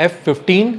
F-15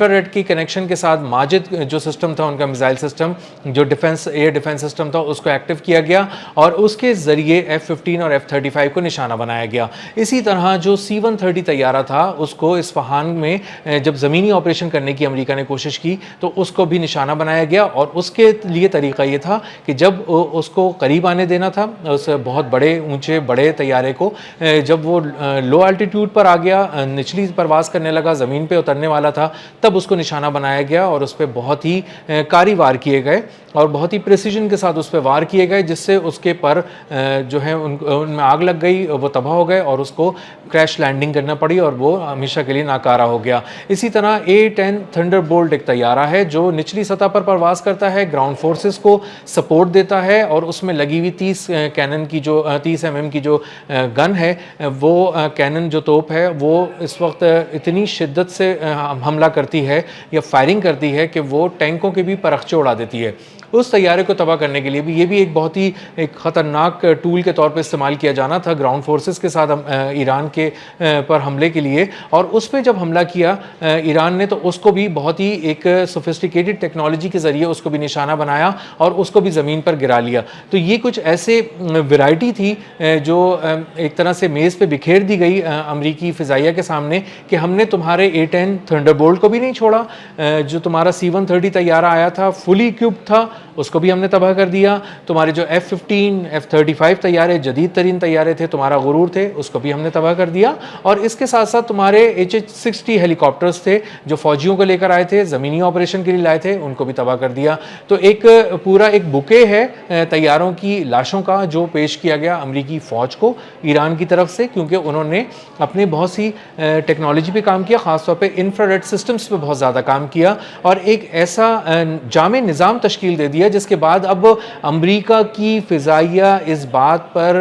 infrared کی connection کے ساتھ ماجد جو سسٹم تھا ان کا میزائل سسٹم جو ڈیفنس ایئر ڈیفنس سسٹم تھا اس کو ایکٹیو کیا گیا اور اس کے ذریعے F-15 اور F-35 کو نشانہ بنایا گیا. اسی طرح جو C-130 طیارہ تھا اس کو اصفہان میں جب زمینی آپریشن کرنے کی امریکہ نے کوشش کی تو اس کو بھی نشانہ بنایا گیا اور اس کے لیے طریقہ یہ تھا کہ جب اس کو قریب آنے دینا تھا اس بہت بڑے اونچے بڑے طیارے کو, جب وہ لو الٹیٹیوڈ پر آ گیا نچلی پرواز کرنے لگا زمین پہ اترنے والا تھا تب اس کو نشانہ بنایا گیا اور اس پہ بہت ہی کاری وار کیے گئے اور بہت ہی پریسیجن کے ساتھ اس پہ وار کیے گئے جس سے اس کے پر جو ہے ان میں آگ لگ گئی, وہ تباہ ہو گئے اور اس کو کریش لینڈنگ کرنا پڑی اور وہ ہمیشہ کے لیے ناکارہ ہو گیا. اسی طرح A-10 تھنڈر بولٹ ایک طیارہ ہے جو نچلی سطح پر پرواز کرتا ہے, گراؤنڈ فورسز کو سپورٹ دیتا ہے اور اس میں لگی ہوئی 30 کینن کی جو 30 mm کی جو گن ہے وہ کینن جو توپ ہے وہ اس وقت اتنی شدت سے حملہ کرتی ہے یا فائرنگ کرتی ہے کہ وہ ٹینکوں کے بھی پرخچے اڑا دیتی ہے. اس طیارے کو تباہ کرنے کے لیے بھی یہ بھی ایک بہت ہی ایک خطرناک ٹول کے طور پہ استعمال کیا جانا تھا گراؤنڈ فورسز کے ساتھ ایران کے پر حملے کے لیے, اور اس پہ جب حملہ کیا ایران نے تو اس کو بھی بہت ہی ایک سوفسٹیکیٹڈ ٹیکنالوجی کے ذریعے اس کو بھی نشانہ بنایا اور اس کو بھی زمین پر گرا لیا. تو یہ کچھ ایسے ورائٹی تھی جو ایک طرح سے میز پہ بکھیر دی گئی امریکی فضائیہ کے سامنے کہ ہم نے تمہارے A-10 تھنڈر بولٹ کو بھی نہیں چھوڑا, جو تمہارا C-130 طیارہ آیا تھا فلی اکوپڈ تھا اس کو بھی ہم نے تباہ کر دیا, تمہارے جو F-15 F-35 طیارے جدید ترین طیارے تھے تمہارا غرور تھے اس کو بھی ہم نے تباہ کر دیا, اور اس کے ساتھ ساتھ تمہارے H-60 ہیلی کاپٹرز تھے جو فوجیوں کو لے کر آئے تھے زمینی آپریشن کے لیے لائے تھے ان کو بھی تباہ کر دیا. تو ایک پورا ایک بکے ہے طیاروں کی لاشوں کا جو پیش کیا گیا امریکی فوج کو ایران کی طرف سے, کیونکہ انہوں نے اپنے بہت سی ٹیکنالوجی پہ کام کیا, خاص طور پہ انفرارڈ سسٹمز پہ بہت زیادہ کام کیا اور ایک ایسا جامع نظام تشکیل دے دیا جس کے بعد اب امریکہ کی فضائیہ اس بات پر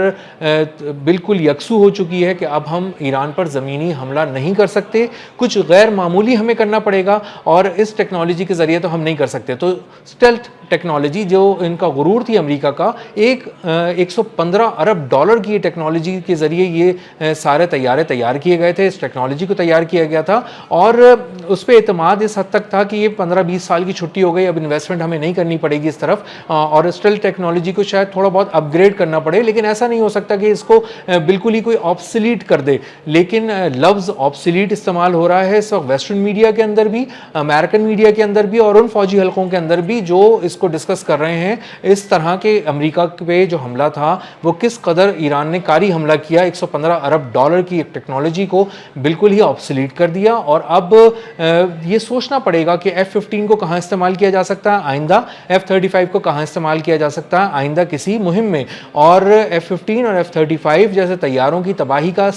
بالکل یکسو ہو چکی ہے کہ اب ہم ایران پر زمینی حملہ نہیں کر سکتے, کچھ غیر معمولی ہمیں کرنا پڑے گا اور اس ٹیکنالوجی کے ذریعے تو ہم نہیں کر سکتے. تو اسٹیلتھ ٹیکنالوجی جو ان کا غرور تھی امریکہ کا, ایک $115 ارب کی ٹیکنالوجی کے ذریعے یہ سارے طیارے تیار کیے گئے تھے, اس ٹیکنالوجی کو تیار کیا گیا تھا اور اس پہ اعتماد اس حد تک تھا کہ یہ 15-20 سال کی چھٹی ہو گئی, اب انویسٹمنٹ ہمیں نہیں کرنی پڑے گی اس طرف, اور اسٹیلتھ ٹیکنالوجی کو شاید تھوڑا بہت اپ گریڈ کرنا پڑے, لیکن ایسا نہیں ہو سکتا کہ اس کو بالکل ہی کوئی آبسلیٹ کر دے. لیکن لفظ آبسلیٹ استعمال ہو رہا ہے اس وقت ویسٹرن میڈیا کے اندر بھی, امریکن میڈیا کے اندر بھی اور ان فوجی حلقوں کے اندر بھی جو اس کو ڈسکس کر رہے ہیں اس طرح کے امریکہ پہ جو حملہ تھا وہ کس قدر ایران نے کاری حملہ کیا, $115 ارب کی ایک ٹیکنالوجی کو بالکل ہی آبسلیٹ کر دیا. اور اب یہ سوچنا پڑے گا کہ F-15 کو کہاں استعمال کیا جا سکتا ہے آئندہ, F-35 کو کہاں استعمال کیا جا سکتا ہے آئندہ کسی مہم میں, اور F-15 اور F-35 جیسے طیاروں کی تباہی کا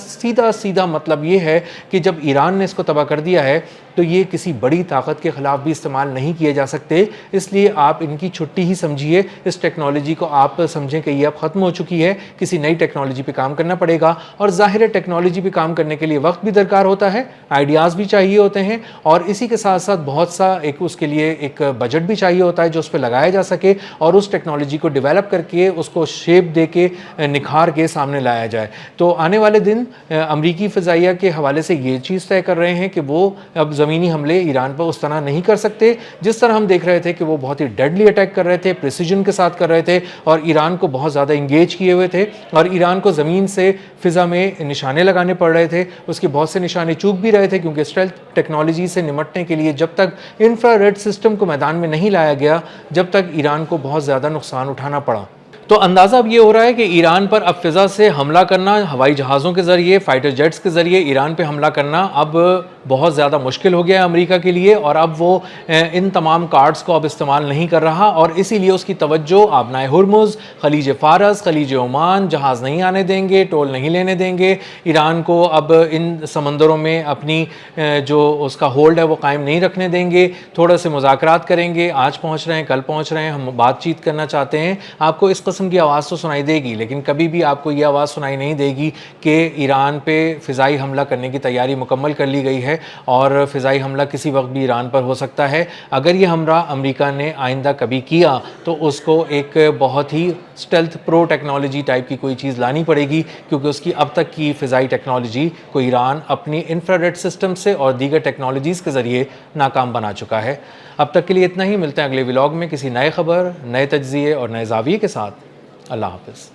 سیدھا مطلب یہ ہے کہ جب ایران نے اس کو تباہ کر دیا ہے تو یہ کسی بڑی طاقت کے خلاف بھی استعمال نہیں کیے جا سکتے. اس لیے آپ ان کی چھٹی ہی سمجھیے, اس ٹیکنالوجی کو آپ سمجھیں کہ یہ اب ختم ہو چکی ہے, کسی نئی ٹیکنالوجی پہ کام کرنا پڑے گا. اور ظاہر ہے ٹیکنالوجی پہ کام کرنے کے لیے وقت بھی درکار ہوتا ہے, آئیڈیاز بھی چاہیے ہوتے ہیں, اور اسی کے ساتھ ساتھ بہت سا اس کے لیے ایک بجٹ بھی چاہیے ہوتا ہے جو اس پہ لگایا جا سکے اور اس ٹیکنالوجی کو ڈیولپ کر کے اس کو شیپ دے کے نکھار کے سامنے لایا جائے. تو آنے والے دن امریکی فضائیہ کے حوالے سے یہ چیز طے کر رہے ہیں کہ وہ اب زمینی حملے ایران پر اس طرح نہیں کر سکتے جس طرح ہم دیکھ رہے تھے کہ وہ بہت ہی ڈیڈلی اٹیک کر رہے تھے, پریسیجن کے ساتھ کر رہے تھے اور ایران کو بہت زیادہ انگیج کیے ہوئے تھے, اور ایران کو زمین سے فضا میں نشانے لگانے پڑ رہے تھے. اس کے بہت سے نشانے چوک بھی رہے تھے کیونکہ اسٹیلتھ ٹیکنالوجی سے نمٹنے کے لیے جب تک انفراریڈ سسٹم کو میدان میں نہیں لایا گیا جب تک ایران کو بہت زیادہ نقصان اٹھانا پڑا. تو اندازہ اب یہ ہو رہا ہے کہ ایران پر اب فضا سے حملہ کرنا, ہوائی جہازوں کے ذریعے, فائٹر جیٹس کے ذریعے ایران پہ حملہ کرنا اب بہت زیادہ مشکل ہو گیا ہے امریکہ کے لیے, اور اب وہ ان تمام کارڈز کو اب استعمال نہیں کر رہا, اور اسی لیے اس کی توجہ آبنائے ہرمز, خلیج فارس, خلیج عمان جہاز نہیں آنے دیں گے, ٹول نہیں لینے دیں گے, ایران کو اب ان سمندروں میں اپنی جو اس کا ہولڈ ہے وہ قائم نہیں رکھنے دیں گے. تھوڑا سے مذاکرات کریں گے, آج پہنچ رہے ہیں کل پہنچ رہے ہیں, ہم بات چیت کرنا چاہتے ہیں, آپ کو اس قسم قسم کی آواز تو سنائی دے گی، لیکن کبھی بھی آپ کو یہ آواز سنائی نہیں دے گی کہ ایران پہ فضائی حملہ کرنے کی تیاری مکمل کر لی گئی ہے اور فضائی حملہ کسی وقت بھی ایران پر ہو سکتا ہے۔ اگر یہ حملہ امریکہ نے آئندہ کبھی کیا تو اس کو ایک بہت ہی اسٹیلتھ پرو ٹیکنالوجی ٹائپ کی کوئی چیز لانی پڑے گی، کیونکہ اس کی اب تک کی فضائی ٹیکنالوجی کو ایران اپنی انفراریڈ سسٹم سے اور دیگر ٹیکنالوجیز کے ذریعے ناکام بنا چکا ہے۔ اب تک کے لیے اتنا ہی، ملتے ہیں اگلے ولاگ میں کسی نئے خبر، نئے تجزیے اور نئے زاویے کے ساتھ۔ اللہ حافظ۔